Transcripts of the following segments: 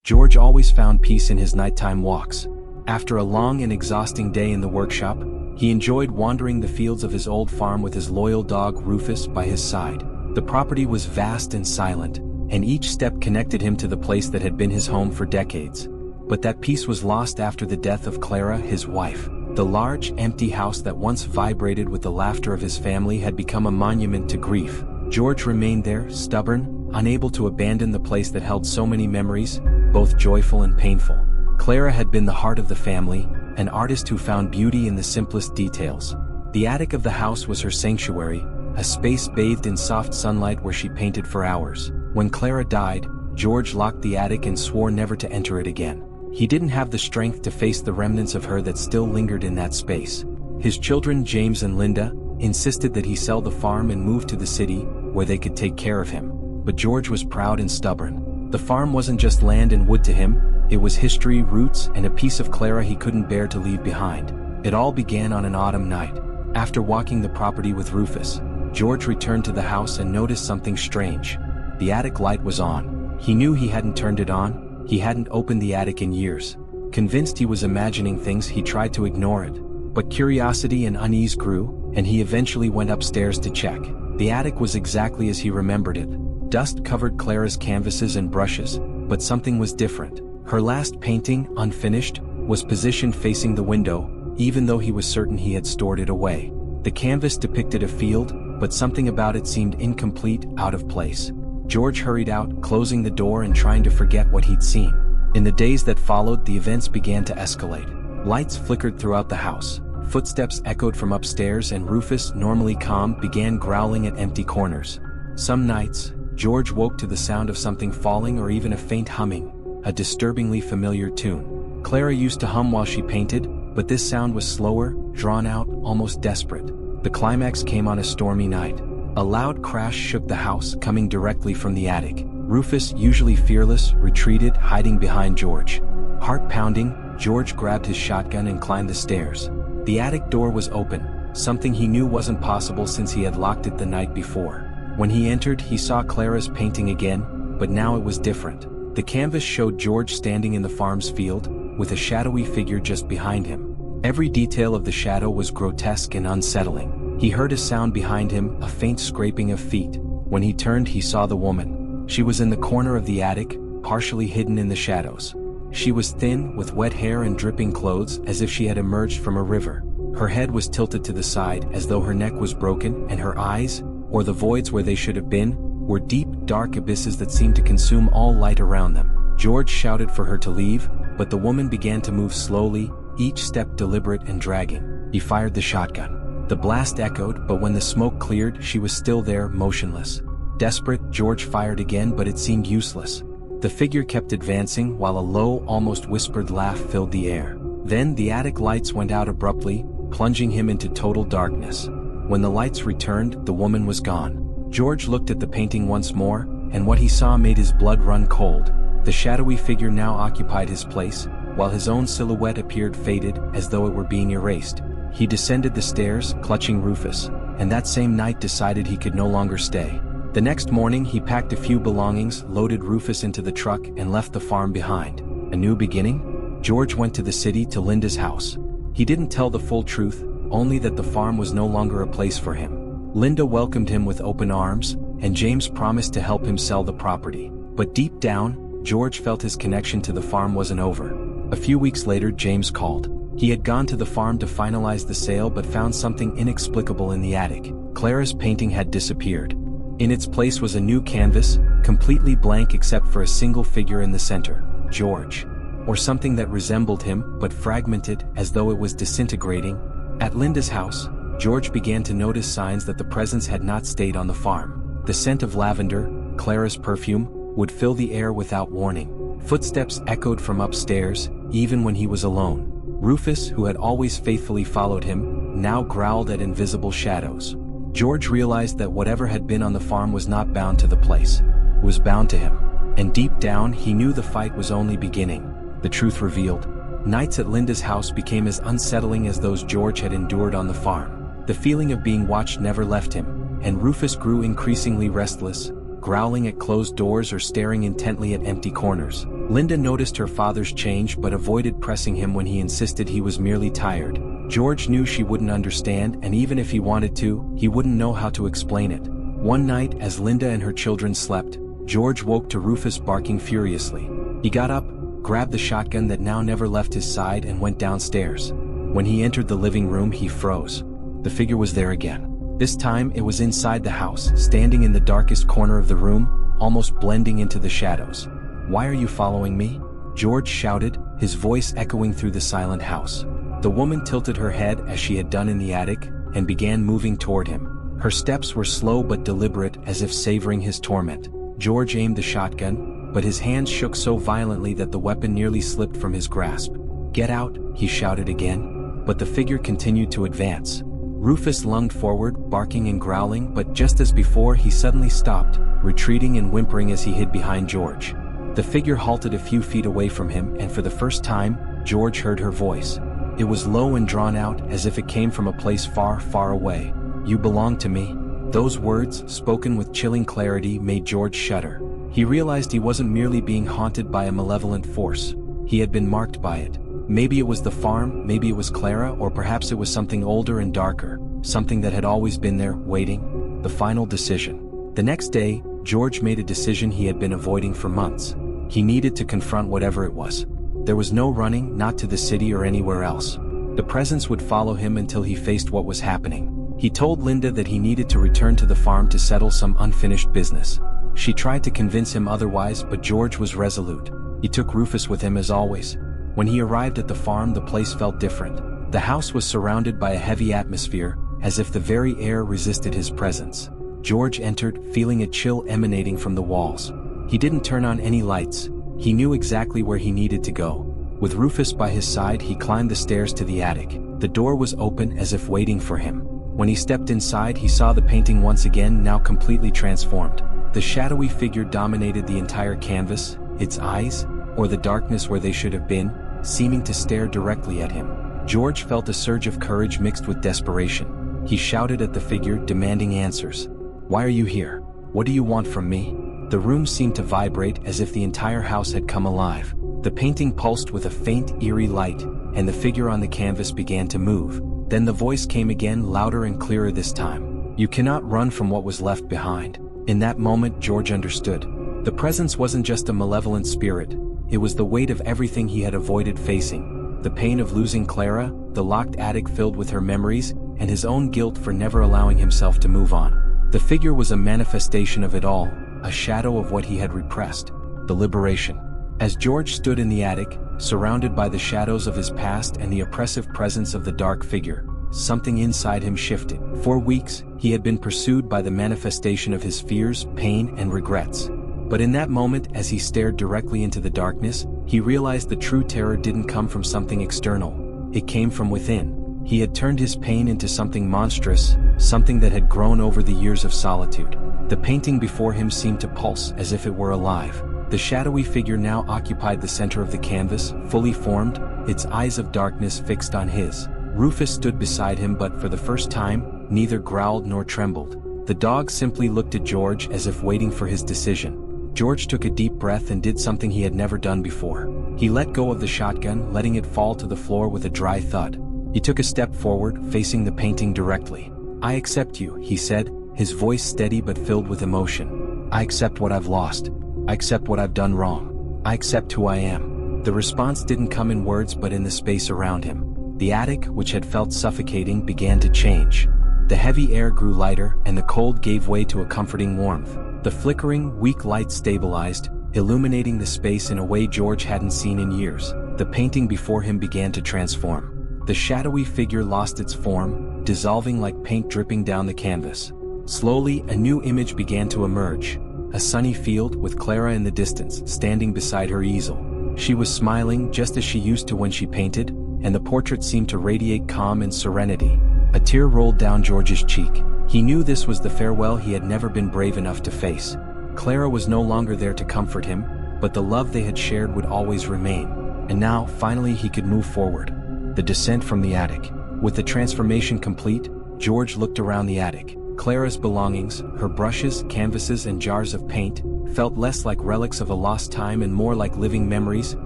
George always found peace in his nighttime walks. After a long and exhausting day in the workshop, he enjoyed wandering the fields of his old farm with his loyal dog Rufus by his side. The property was vast and silent, and each step connected him to the place that had been his home for decades. But that peace was lost after the death of Clara, his wife. The large, empty house that once vibrated with the laughter of his family had become a monument to grief. George remained there, stubborn, unable to abandon the place that held so many memories, both joyful and painful. Clara had been the heart of the family, an artist who found beauty in the simplest details. The attic of the house was her sanctuary, a space bathed in soft sunlight where she painted for hours. When Clara died, George locked the attic and swore never to enter it again. He didn't have the strength to face the remnants of her that still lingered in that space. His children, James and Linda, insisted that he sell the farm and move to the city, where they could take care of him. But George was proud and stubborn. The farm wasn't just land and wood to him, it was history, roots, and a piece of Clara he couldn't bear to leave behind. It all began on an autumn night. After walking the property with Rufus, George returned to the house and noticed something strange. The attic light was on. He knew he hadn't turned it on. He hadn't opened the attic in years. Convinced he was imagining things, he tried to ignore it. But curiosity and unease grew, and he eventually went upstairs to check. The attic was exactly as he remembered it. Dust covered Clara's canvases and brushes, but something was different. Her last painting, unfinished, was positioned facing the window, even though he was certain he had stored it away. The canvas depicted a field, but something about it seemed incomplete, out of place. George hurried out, closing the door and trying to forget what he'd seen. In the days that followed, the events began to escalate. Lights flickered throughout the house. Footsteps echoed from upstairs, and Rufus, normally calm, began growling at empty corners. Some nights, George woke to the sound of something falling or even a faint humming, a disturbingly familiar tune. Clara used to hum while she painted, but this sound was slower, drawn out, almost desperate. The climax came on a stormy night. A loud crash shook the house, coming directly from the attic. Rufus, usually fearless, retreated, hiding behind George. Heart pounding, George grabbed his shotgun and climbed the stairs. The attic door was open, something he knew wasn't possible since he had locked it the night before. When he entered, he saw Clara's painting again, but now it was different. The canvas showed George standing in the farm's field, with a shadowy figure just behind him. Every detail of the shadow was grotesque and unsettling. He heard a sound behind him, a faint scraping of feet. When he turned, he saw the woman. She was in the corner of the attic, partially hidden in the shadows. She was thin, with wet hair and dripping clothes, as if she had emerged from a river. Her head was tilted to the side, as though her neck was broken, and her eyes, or the voids where they should have been, were deep, dark abysses that seemed to consume all light around them. George shouted for her to leave, but the woman began to move slowly, each step deliberate and dragging. He fired the shotgun. The blast echoed, but when the smoke cleared, she was still there, motionless. Desperate, George fired again, but it seemed useless. The figure kept advancing, while a low, almost whispered laugh filled the air. Then the attic lights went out abruptly, plunging him into total darkness. When the lights returned, the woman was gone. George looked at the painting once more, and what he saw made his blood run cold. The shadowy figure now occupied his place, while his own silhouette appeared faded, as though it were being erased. He descended the stairs, clutching Rufus, and that same night decided he could no longer stay. The next morning, he packed a few belongings, loaded Rufus into the truck, and left the farm behind. A new beginning? George went to the city, to Linda's house. He didn't tell the full truth, only that the farm was no longer a place for him. Linda welcomed him with open arms, and James promised to help him sell the property. But deep down, George felt his connection to the farm wasn't over. A few weeks later, James called. He had gone to the farm to finalize the sale but found something inexplicable in the attic. Clara's painting had disappeared. In its place was a new canvas, completely blank except for a single figure in the center, George. Or something that resembled him, but fragmented, as though it was disintegrating. At Linda's house, George began to notice signs that the presence had not stayed on the farm. The scent of lavender, Clara's perfume, would fill the air without warning. Footsteps echoed from upstairs, even when he was alone. Rufus, who had always faithfully followed him, now growled at invisible shadows. George realized that whatever had been on the farm was not bound to the place. It was bound to him. And deep down, he knew the fight was only beginning. The truth revealed. Nights at Linda's house became as unsettling as those George had endured on the farm. The feeling of being watched never left him, and Rufus grew increasingly restless, growling at closed doors or staring intently at empty corners. Linda noticed her father's change but avoided pressing him when he insisted he was merely tired. George knew she wouldn't understand, and even if he wanted to, he wouldn't know how to explain it. One night, as Linda and her children slept, George woke to Rufus barking furiously. He got up, grabbed the shotgun that now never left his side, and went downstairs. When he entered the living room, he froze. The figure was there again. This time, it was inside the house, standing in the darkest corner of the room, almost blending into the shadows. "Why are you following me?" George shouted, his voice echoing through the silent house. The woman tilted her head as she had done in the attic, and began moving toward him. Her steps were slow but deliberate, as if savoring his torment. George aimed the shotgun, but his hands shook so violently that the weapon nearly slipped from his grasp. "Get out," he shouted again, but the figure continued to advance. Rufus lunged forward, barking and growling, but just as before, he suddenly stopped, retreating and whimpering as he hid behind George. The figure halted a few feet away from him, and for the first time, George heard her voice. It was low and drawn out, as if it came from a place far, far away. "You belong to me." Those words, spoken with chilling clarity, made George shudder. He realized he wasn't merely being haunted by a malevolent force. He had been marked by it. Maybe it was the farm, maybe it was Clara, or perhaps it was something older and darker, something that had always been there, waiting. The final decision. The next day, George made a decision he had been avoiding for months. He needed to confront whatever it was. There was no running, not to the city or anywhere else. The presence would follow him until he faced what was happening. He told Linda that he needed to return to the farm to settle some unfinished business. She tried to convince him otherwise, but George was resolute. He took Rufus with him as always. When he arrived at the farm, the place felt different. The house was surrounded by a heavy atmosphere, as if the very air resisted his presence. George entered, feeling a chill emanating from the walls. He didn't turn on any lights. He knew exactly where he needed to go. With Rufus by his side, he climbed the stairs to the attic. The door was open, as if waiting for him. When he stepped inside, he saw the painting once again, now completely transformed. The shadowy figure dominated the entire canvas, its eyes, or the darkness where they should have been, seeming to stare directly at him. George felt a surge of courage mixed with desperation. He shouted at the figure, demanding answers. "Why are you here? What do you want from me?" The room seemed to vibrate, as if the entire house had come alive. The painting pulsed with a faint, eerie light, and the figure on the canvas began to move. Then the voice came again, louder and clearer this time. "You cannot run from what was left behind." In that moment, George understood. The presence wasn't just a malevolent spirit. It was the weight of everything he had avoided facing. The pain of losing Clara, the locked attic filled with her memories, and his own guilt for never allowing himself to move on. The figure was a manifestation of it all, a shadow of what he had repressed. The liberation. As George stood in the attic, surrounded by the shadows of his past and the oppressive presence of the dark figure, something inside him shifted. For weeks, he had been pursued by the manifestation of his fears, pain, and regrets. But in that moment, as he stared directly into the darkness, he realized the true terror didn't come from something external. It came from within. He had turned his pain into something monstrous, something that had grown over the years of solitude. The painting before him seemed to pulse, as if it were alive. The shadowy figure now occupied the center of the canvas, fully formed, its eyes of darkness fixed on his. Rufus stood beside him, but for the first time, neither growled nor trembled. The dog simply looked at George as if waiting for his decision. George took a deep breath and did something he had never done before. He let go of the shotgun, letting it fall to the floor with a dry thud. He took a step forward, facing the painting directly. "I accept you," he said, his voice steady but filled with emotion. "I accept what I've lost. I accept what I've done wrong. I accept who I am." The response didn't come in words but in the space around him. The attic, which had felt suffocating, began to change. The heavy air grew lighter, and the cold gave way to a comforting warmth. The flickering, weak light stabilized, illuminating the space in a way George hadn't seen in years. The painting before him began to transform. The shadowy figure lost its form, dissolving like paint dripping down the canvas. Slowly, a new image began to emerge. A sunny field, with Clara in the distance, standing beside her easel. She was smiling, just as she used to when she painted, and the portrait seemed to radiate calm and serenity. A tear rolled down George's cheek. He knew this was the farewell he had never been brave enough to face. Clara was no longer there to comfort him, but the love they had shared would always remain. And now, finally, he could move forward. The descent from the attic. With the transformation complete, George looked around the attic. Clara's belongings, her brushes, canvases, and jars of paint, felt less like relics of a lost time and more like living memories,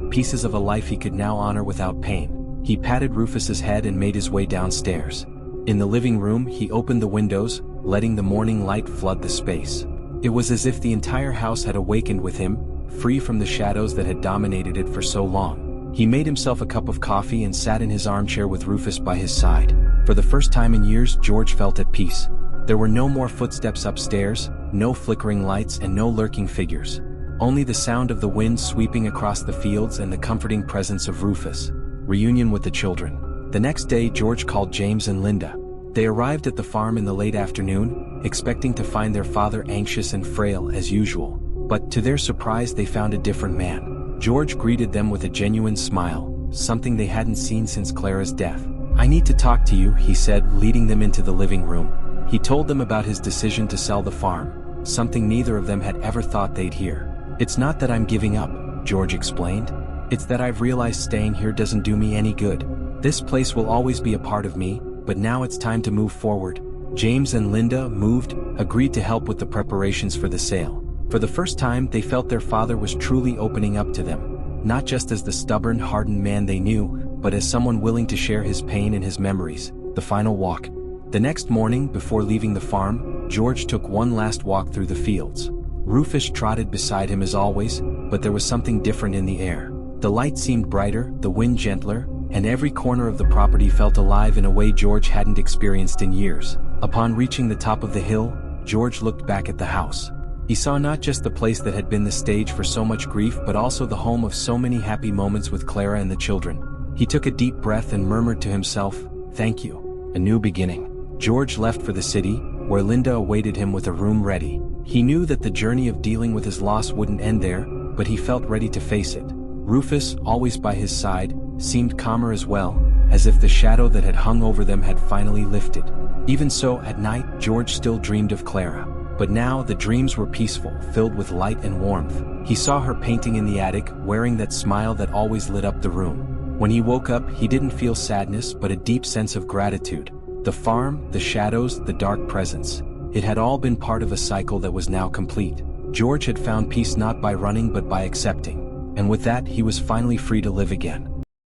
pieces of a life he could now honor without pain. He patted Rufus's head and made his way downstairs. In the living room, he opened the windows, letting the morning light flood the space. It was as if the entire house had awakened with him, free from the shadows that had dominated it for so long. He made himself a cup of coffee and sat in his armchair with Rufus by his side. For the first time in years, George felt at peace. There were no more footsteps upstairs, no flickering lights and no lurking figures. Only the sound of the wind sweeping across the fields and the comforting presence of Rufus. Reunion with the children. The next day, George called James and Linda. They arrived at the farm in the late afternoon, expecting to find their father anxious and frail as usual. But to their surprise, they found a different man. George greeted them with a genuine smile, something they hadn't seen since Clara's death. "I need to talk to you," he said, leading them into the living room. He told them about his decision to sell the farm, something neither of them had ever thought they'd hear. "It's not that I'm giving up," George explained. "It's that I've realized staying here doesn't do me any good. This place will always be a part of me, but now it's time to move forward." James and Linda, moved, agreed to help with the preparations for the sale. For the first time, they felt their father was truly opening up to them, not just as the stubborn, hardened man they knew, but as someone willing to share his pain and his memories. The final walk. The next morning, before leaving the farm, George took one last walk through the fields. Rufus trotted beside him as always, but there was something different in the air. The light seemed brighter, the wind gentler, and every corner of the property felt alive in a way George hadn't experienced in years. Upon reaching the top of the hill, George looked back at the house. He saw not just the place that had been the stage for so much grief but also the home of so many happy moments with Clara and the children. He took a deep breath and murmured to himself, "Thank you. A new beginning." George left for the city, where Linda awaited him with a room ready. He knew that the journey of dealing with his loss wouldn't end there, but he felt ready to face it. Rufus, always by his side, seemed calmer as well, as if the shadow that had hung over them had finally lifted. Even so, at night, George still dreamed of Clara. But now the dreams were peaceful, filled with light and warmth. He saw her painting in the attic, wearing that smile that always lit up the room. When he woke up, he didn't feel sadness but a deep sense of gratitude. The farm, the shadows, the dark presence. It had all been part of a cycle that was now complete. George had found peace not by running but by accepting. And with that, he was finally free to live again.